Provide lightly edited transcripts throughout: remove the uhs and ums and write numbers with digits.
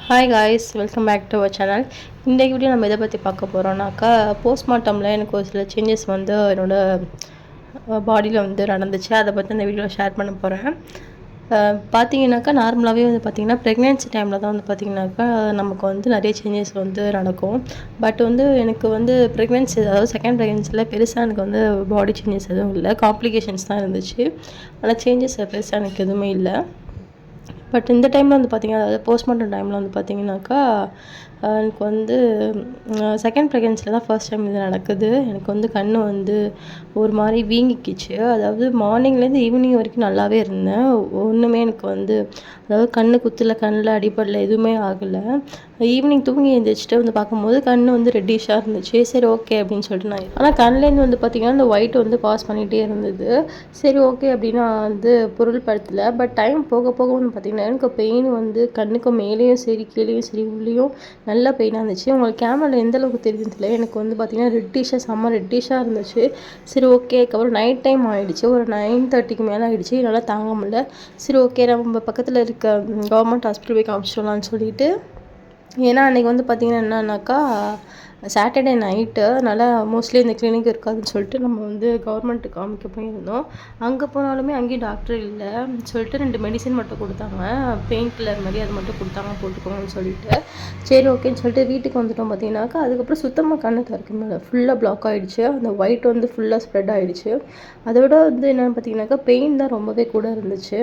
Hi guys, welcome back to our channel. இந்த video நம்ம எதை பற்றி பார்க்க போகிறோம்னாக்கா, போஸ்ட்மார்ட்டமில் எனக்கு ஒரு சில சேஞ்சஸ் வந்து என்னோடய பாடியில் வந்து நடந்துச்சு. அதை பற்றி இந்த வீடியோவில் ஷேர் பண்ண போகிறேன். பார்த்தீங்கன்னாக்கா நார்மலாகவே வந்து பார்த்திங்கன்னா ப்ரெக்னென்சி டைமில் தான் வந்து பார்த்திங்கனாக்கா நமக்கு வந்து நிறைய சேஞ்சஸ் வந்து நடக்கும். பட் வந்து எனக்கு வந்து ப்ரெக்னென்சி, அதாவது செகண்ட் ப்ரெக்னென்சியில் பெருசாக எனக்கு வந்து பாடி சேஞ்சஸ் எதுவும் இல்லை, காம்ப்ளிகேஷன்ஸ் தான் இருந்துச்சு. ஆனால் சேஞ்சஸ் பெருசாக எனக்கு எதுவுமே இல்லை. பட் இந்த டைமில் வந்து பார்த்திங்கன்னா, அதாவது போஸ்ட்மார்ட்டம் டைமில் வந்து பார்த்திங்கனாக்கா எனக்கு வந்து செகண்ட் ப்ரெக்னென்சியில் தான் ஃபர்ஸ்ட் டைம் இது நடக்குது. எனக்கு வந்து கண் வந்து ஒரு மாதிரி வீங்கிக்கிச்சு. அதாவது மார்னிங்லேருந்து ஈவினிங் வரைக்கும் நல்லாவே இருந்தேன். ஒன்றுமே எனக்கு வந்து, அதாவது கண் குத்தில், கண்ணில் அடிப்படல, எதுவுமே ஆகலை. ஈவினிங் தூங்கி எழுந்திரிச்சிட்டு வந்து பார்க்கும்போது கண் வந்து ரெட்டிஷாக இருந்துச்சு. சரி ஓகே அப்படின்னு சொல்லிட்டு நான், ஆனால் கண்லேருந்து வந்து பார்த்திங்கன்னா இந்த ஒயிட் வந்து பாஸ் பண்ணிகிட்டே இருந்தது. சரி ஓகே அப்படின்னு நான் வந்து பொருள்படுத்தலை. பட் டைம் போக போக வந்து பார்த்திங்கன்னா எனக்கு பெயின் வந்து கண்ணுக்கு மேலேயும் சரி கீழேயும் சரி உள்ளேயும் நல்ல பெயினாக இருந்துச்சு. உங்களுக்கு கேமராவில் எந்த அளவுக்கு தெரியுதுன்னு தெரியல, எனக்கு வந்து பார்த்திங்கன்னா ரெட்டிஷாக, செம்ம ரெட்டிஷாக இருந்துச்சு. சரி ஓகே, அதுக்கப்புறம் நைட் டைம் ஆகிடுச்சு, ஒரு 9:30க்கு மேலே ஆகிடுச்சு. என்னால் தாங்க முடியல. சரி ஓகே, நம்ம பக்கத்தில் இருக்க கவர்மெண்ட் ஹாஸ்பிட்டல் போய் காமிச்சிடலான்னு சொல்லிட்டு, ஏன்னா அன்றைக்கி வந்து பார்த்திங்கன்னா என்னன்னாக்கா சாட்டர்டே நைட்டு, அதனால் மோஸ்ட்லி இந்த கிளினிக் இருக்காதுன்னு சொல்லிட்டு நம்ம வந்து கவர்மெண்ட்டுக்கு காமிக்க போயிருந்தோம். அங்கே போனாலுமே அங்கேயும் டாக்டர் இல்லை சொல்லிட்டு 2 மெடிசன் மட்டும் கொடுத்தாங்க, பெயின் கில்லர் மாதிரி, அது மட்டும் கொடுத்தாங்க, போட்டுக்கோங்கன்னு சொல்லிட்டு. சரி ஓகேன்னு சொல்லிட்டு வீட்டுக்கு வந்துட்டோம். பார்த்தீங்கன்னாக்கா அதுக்கப்புறம் சுத்தமாக கண்ணு திறக்க முடியல, ஃபுல்லாக பிளாக் ஆகிடுச்சு. அந்த ஒயிட் வந்து ஃபுல்லாக ஸ்ப்ரெட் ஆகிடுச்சு. அதோட வந்து என்னென்னு பார்த்தீங்கன்னாக்கா பெயின் தான் ரொம்பவே கூட இருந்துச்சு.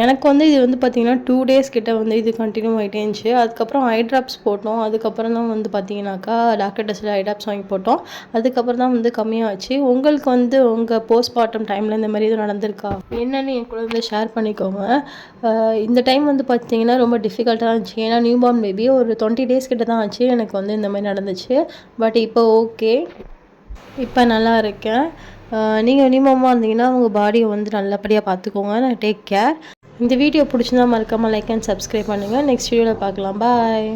எனக்கு வந்து இது வந்து பார்த்திங்கன்னா 2 டேஸ் கிட்ட வந்து இது கண்டினியூ ஆகிட்டே இருந்துச்சு. அதுக்கப்புறம் ஐ ட்ராப்ஸ் போட்டோம். அதுக்கப்புறம் தான் வந்து பார்த்திங்கனாக்கா டாக்டர்கிட்ட சொல்லி ஐ ட்ராப்ஸ் வாங்கி போட்டோம். அதுக்கப்புறம் தான் வந்து கம்மியாச்சு. உங்களுக்கு வந்து உங்கள் போஸ்ட்மார்ட்டம் டைமில் இந்த மாதிரி எதுவும் நடந்திருக்கா என்னென்னு என் கூட வந்து ஷேர் பண்ணிக்கோங்க. இந்த டைம் வந்து பார்த்திங்கன்னா ரொம்ப டிஃபிகல்ட்டாக இருந்துச்சு. ஏன்னா நியூ பார்ன் பேபி ஒரு 20 டேஸ் கிட்ட தான் ஆச்சு எனக்கு வந்து இந்த மாதிரி நடந்துச்சு. பட் இப்போ ஓகே, இப்போ நல்லா இருக்கேன். நீங்கள் நியூமாமாக இருந்தீங்கன்னா உங்கள் பாடியை வந்து நல்லபடியாக பார்த்துக்கோங்க. நான் டேக் கேர். இந்த வீடியோ பிடிச்சிருந்தா மறக்காமல் லைக் அண்ட் சப்ஸ்கிரைப் பண்ணுங்கள். நெக்ஸ்ட் வீடியோவில் பார்க்கலாம். பாய்.